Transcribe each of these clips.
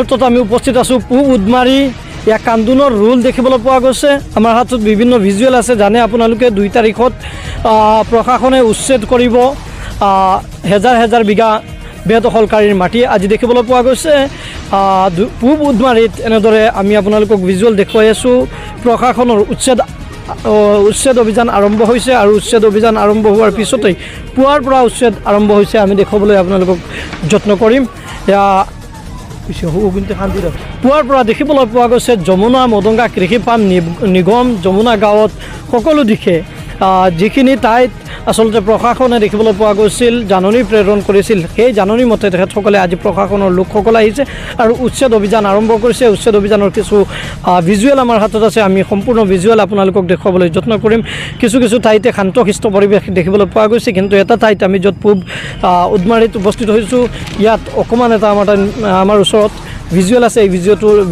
মুহূৰ্তত আমি উপস্থিত আছোঁ পূব উদমাৰী ইয়াৰ কান্দোনৰ ৰোল দেখিবলৈ পোৱা গৈছে। আমাৰ হাতত বিভিন্ন ভিজুৱেল আছে। জানে আপোনালোকে 2 তাৰিখত প্ৰশাসনে উচ্ছেদ কৰিব হেজাৰ হেজাৰ বিঘা বেদখলকাৰীৰ মাটি। আজি দেখিবলৈ পোৱা গৈছে পূব উদমাৰীত এনেদৰে আমি আপোনালোকক ভিজুৱেল দেখুৱাই আছোঁ। প্ৰশাসনৰ উচ্ছেদ অভিযান আৰম্ভ হৈছে আৰু উচ্ছেদ অভিযান আৰম্ভ হোৱাৰ পিছতেই পুৱাৰ পৰা উচ্ছেদ আৰম্ভ হৈছে। আমি দেখুৱাবলৈ আপোনালোকক যত্ন কৰিম। পুৱাৰ পৰা দেখিবলৈ পোৱা গৈছে যমুনা মদংগা কৃষি পাম নিগম যমুনা গাঁৱত সকলো দিশে যিখিনি ঠাইত আচলতে প্ৰশাসনে দেখিবলৈ পোৱা গৈছিল জাননী প্ৰেৰণ কৰিছিল, সেই জাননী মতে তেখেতসকলে আজি প্ৰশাসনৰ লোকসকল আহিছে আৰু উচ্ছেদ অভিযান আৰম্ভ কৰিছে। উচ্ছেদ অভিযানৰ কিছু ভিজুৱেল আমাৰ হাতত আছে। আমি সম্পূৰ্ণ ভিজুৱেল আপোনালোকক দেখুৱাবলৈ যত্ন কৰিম। কিছু ঠাইতে শান্তশিষ্ট পৰিৱেশ দেখিবলৈ পোৱা গৈছে, কিন্তু এটা ঠাইত আমি য'ত পূব উদমাৰীত উপস্থিত হৈছোঁ ইয়াত অকণমান এটা আমাৰ ওচৰত ভিজুৱেল আছে। এই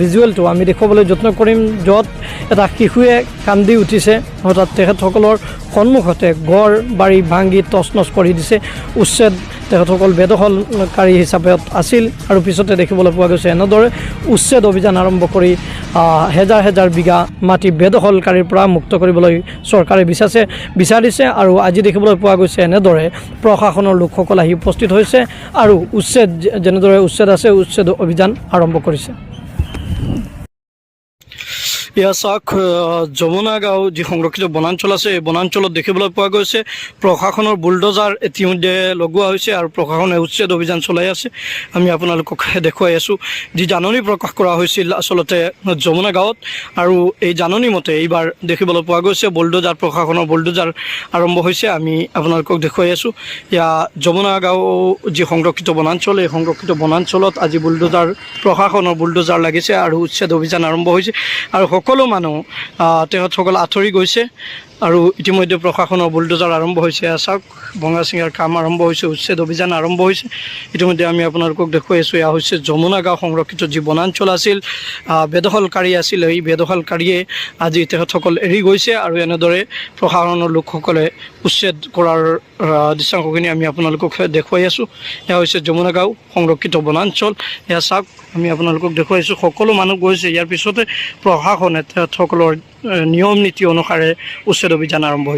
ভিজুৱেলটো আমি দেখুৱাবলৈ যত্ন কৰিম, য'ত এটা শিশুৱে কান্দি উঠিছে। হঠাৎ তেখেতসকলৰ সন্মুখতে ঘৰ বাৰী ভাঙি তছনছ কৰি দিছে। উচ্ছেদ তেখেতসকল বেদখলকাৰী হিচাপে আছিল আৰু পিছতে দেখিবলৈ পোৱা গৈছে এনেদৰে উচ্ছেদ অভিযান আৰম্ভ কৰি হেজাৰ হেজাৰ বিঘা মাটি বেদখলকাৰীৰ পৰা মুক্ত কৰিবলৈ চৰকাৰে বিচাৰিছে। আৰু আজি দেখিবলৈ পোৱা গৈছে এনেদৰে প্ৰশাসনৰ লোকসকল আহি উপস্থিত হৈছে আৰু যেনেদৰে উচ্ছেদ আছে উচ্ছেদ অভিযান আৰম্ভ কৰিছে। এয়া চাওক যমুনা গাঁও যি সংৰক্ষিত বনাঞ্চল আছে, এই বনাঞ্চলত দেখিবলৈ পোৱা গৈছে প্ৰশাসনৰ বুলডোজাৰ ইতিমধ্যে লগোৱা হৈছে আৰু প্ৰশাসনে উচ্ছেদ অভিযান চলাই আছে। আমি আপোনালোকক দেখুৱাই আছোঁ যি জাননী প্ৰকাশ কৰা হৈছিল আচলতে যমুনা গাঁৱত, আৰু এই জাননী মতে এইবাৰ দেখিবলৈ পোৱা গৈছে প্ৰশাসনৰ বুলডোজাৰ আৰম্ভ হৈছে। আমি আপোনালোকক দেখুৱাই আছোঁ এয়া যমুনা গাঁও যি সংৰক্ষিত বনাঞ্চল, এই সংৰক্ষিত বনাঞ্চলত আজি প্ৰশাসনৰ বুলডোজাৰ লাগিছে আৰু উচ্ছেদ অভিযান আৰম্ভ হৈছে আৰু সকলো মানুহ তেখেতসকল আঁতৰি গৈছে আৰু ইতিমধ্যে প্ৰশাসনৰ বুলডোজাৰ আৰম্ভ হৈছে। চাওক ভঙা চিঙাৰ কাম আৰম্ভ হৈছে, উচ্ছেদ অভিযান আৰম্ভ হৈছে। ইতিমধ্যে আমি আপোনালোকক দেখুৱাই আছোঁ এয়া হৈছে যমুনা গাঁও সংৰক্ষিত যি বনাঞ্চল আছিল, বেদখলকাৰী আছিল, এই বেদখলকাৰীয়ে আজি তেখেতসকল এৰি গৈছে আৰু এনেদৰে প্ৰশাসনৰ লোকসকলে উচ্ছেদ কৰাৰ দৃশ্যাংশখিনি আমি আপোনালোকক দেখুৱাই আছোঁ। এয়া হৈছে যমুনা গাঁও সংৰক্ষিত বনাঞ্চল। এয়া চাওক আমি আপোনালোকক দেখুৱাইছোঁ সকলো মানুহ গৈছে। ইয়াৰ পিছতে প্ৰশাসনে তেখেতসকলৰ নিয়ম নীতি অনুসাৰে উচ্ছেদ অভিযান আৰম্ভ হৈছে।